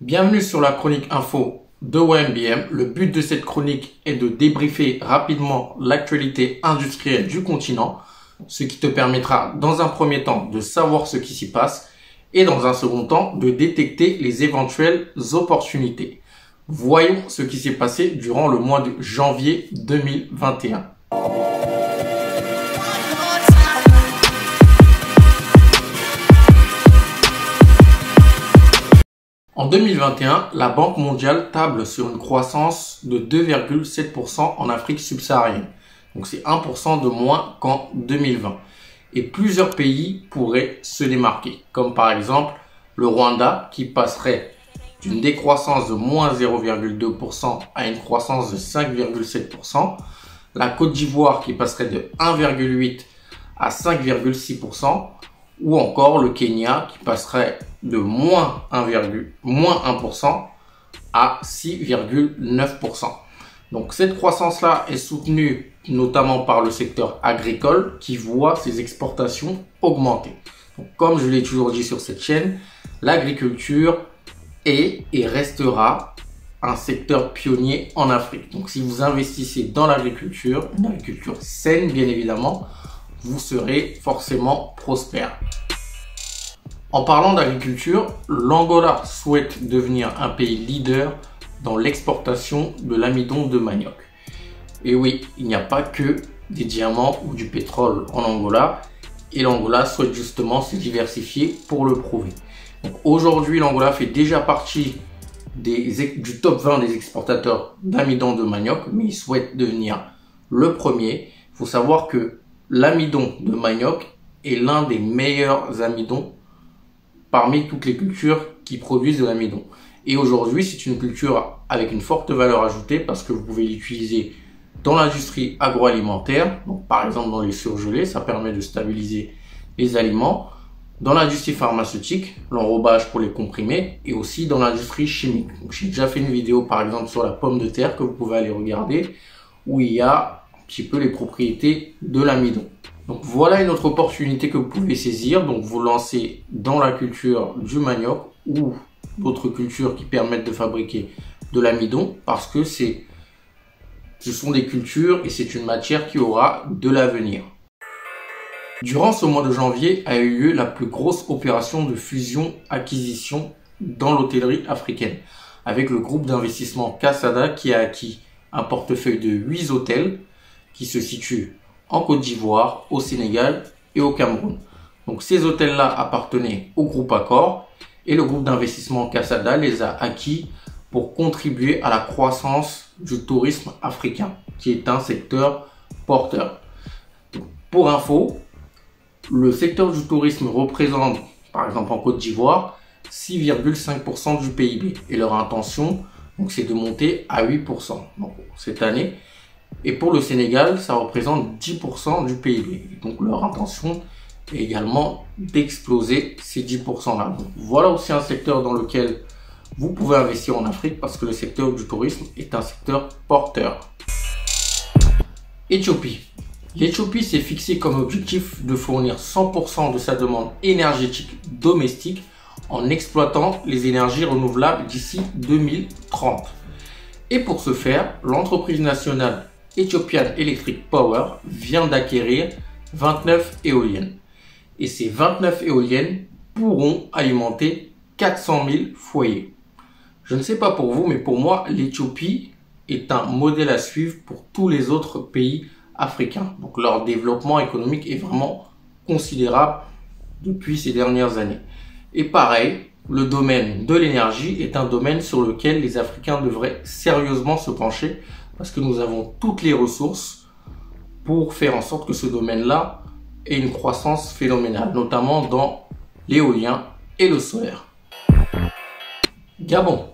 Bienvenue sur la chronique info de YNBM. Le but de cette chronique est de débriefer rapidement l'actualité industrielle du continent, ce qui te permettra dans un premier temps de savoir ce qui s'y passe et dans un second temps de détecter les éventuelles opportunités. Voyons ce qui s'est passé durant le mois de janvier 2021. En 2021, la Banque mondiale table sur une croissance de 2,7% en Afrique subsaharienne. Donc c'est 1% de moins qu'en 2020. Et plusieurs pays pourraient se démarquer, comme par exemple le Rwanda qui passerait d'une décroissance de moins 0,2% à une croissance de 5,7%. La Côte d'Ivoire qui passerait de 1,8% à 5,6%. Ou encore le Kenya qui passerait de moins 1% à 6,9%. Donc cette croissance-là est soutenue notamment par le secteur agricole qui voit ses exportations augmenter. Donc, comme je l'ai toujours dit sur cette chaîne, l'agriculture est et restera un secteur pionnier en Afrique. Donc si vous investissez dans l'agriculture, une agriculture saine bien évidemment, vous serez forcément prospère. En parlant d'agriculture, l'Angola souhaite devenir un pays leader dans l'exportation de l'amidon de manioc. Et oui, il n'y a pas que des diamants ou du pétrole en Angola, et l'Angola souhaite justement se diversifier pour le prouver. Donc aujourd'hui, l'Angola fait déjà partie du top 20 des exportateurs d'amidon de manioc, mais il souhaite devenir le premier. Il faut savoir que l'amidon de manioc est l'un des meilleurs amidons parmi toutes les cultures qui produisent de l'amidon. Et aujourd'hui, c'est une culture avec une forte valeur ajoutée parce que vous pouvez l'utiliser dans l'industrie agroalimentaire, donc par exemple dans les surgelés, ça permet de stabiliser les aliments, dans l'industrie pharmaceutique, l'enrobage pour les comprimés, et aussi dans l'industrie chimique. J'ai déjà fait une vidéo par exemple sur la pomme de terre que vous pouvez aller regarder, où il y a un petit peu les propriétés de l'amidon. Donc voilà une autre opportunité que vous pouvez saisir, donc vous lancez dans la culture du manioc ou d'autres cultures qui permettent de fabriquer de l'amidon parce que ce sont des cultures et c'est une matière qui aura de l'avenir. Durant ce mois de janvier a eu lieu la plus grosse opération de fusion-acquisition dans l'hôtellerie africaine avec le groupe d'investissement Casada qui a acquis un portefeuille de 8 hôtels qui se situent en Côte d'Ivoire, au Sénégal et au Cameroun. Donc ces hôtels-là appartenaient au groupe Accor et le groupe d'investissement Casada les a acquis pour contribuer à la croissance du tourisme africain, qui est un secteur porteur. Donc, pour info, le secteur du tourisme représente, par exemple en Côte d'Ivoire, 6,5% du PIB et leur intention, c'est de monter à 8% donc, cette année. Et pour le Sénégal, ça représente 10% du PIB. Donc leur intention est également d'exploser ces 10%-là. Voilà aussi un secteur dans lequel vous pouvez investir en Afrique parce que le secteur du tourisme est un secteur porteur. Éthiopie. L'Éthiopie s'est fixé comme objectif de fournir 100% de sa demande énergétique domestique en exploitant les énergies renouvelables d'ici 2030. Et pour ce faire, l'entreprise nationale Ethiopian Electric Power vient d'acquérir 29 éoliennes. Et ces 29 éoliennes pourront alimenter 400 000 foyers. Je ne sais pas pour vous, mais pour moi, l'Éthiopie est un modèle à suivre pour tous les autres pays africains. Donc leur développement économique est vraiment considérable depuis ces dernières années. Et pareil, le domaine de l'énergie est un domaine sur lequel les Africains devraient sérieusement se pencher parce que nous avons toutes les ressources pour faire en sorte que ce domaine-là ait une croissance phénoménale, notamment dans l'éolien et le solaire. Gabon.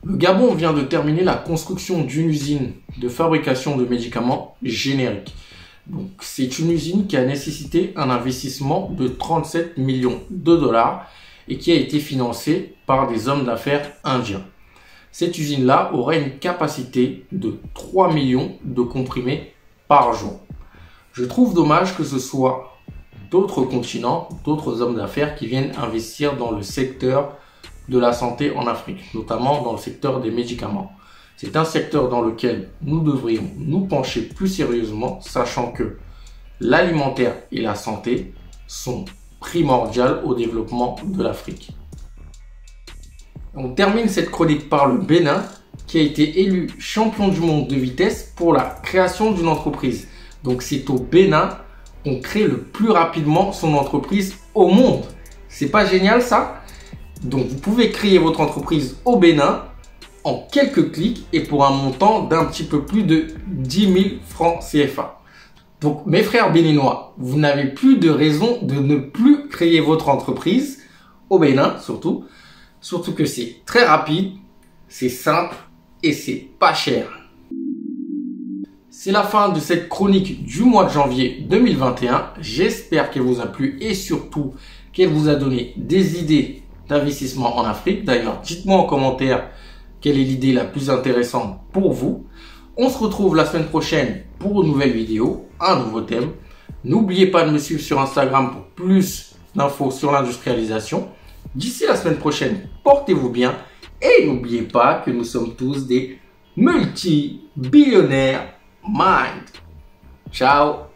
Le Gabon vient de terminer la construction d'une usine de fabrication de médicaments génériques. Donc, c'est une usine qui a nécessité un investissement de 37 millions de dollars et qui a été financée par des hommes d'affaires indiens. Cette usine-là aura une capacité de 3 millions de comprimés par jour. Je trouve dommage que ce soit d'autres continents, d'autres hommes d'affaires qui viennent investir dans le secteur de la santé en Afrique, notamment dans le secteur des médicaments. C'est un secteur dans lequel nous devrions nous pencher plus sérieusement, sachant que l'alimentaire et la santé sont primordiales au développement de l'Afrique. On termine cette chronique par le Bénin, qui a été élu champion du monde de vitesse pour la création d'une entreprise. Donc c'est au Bénin qu'on crée le plus rapidement son entreprise au monde. C'est pas génial ça? Donc vous pouvez créer votre entreprise au Bénin en quelques clics et pour un montant d'un petit peu plus de 10 000 francs CFA. Donc mes frères béninois, vous n'avez plus de raison de ne plus créer votre entreprise au Bénin surtout. Surtout que c'est très rapide, c'est simple et c'est pas cher. C'est la fin de cette chronique du mois de janvier 2021. J'espère qu'elle vous a plu et surtout qu'elle vous a donné des idées d'investissement en Afrique. D'ailleurs, dites-moi en commentaire quelle est l'idée la plus intéressante pour vous. On se retrouve la semaine prochaine pour une nouvelle vidéo, un nouveau thème. N'oubliez pas de me suivre sur Instagram pour plus d'infos sur l'industrialisation. D'ici la semaine prochaine, portez-vous bien et n'oubliez pas que nous sommes tous des multi-billionnaires mind. Ciao!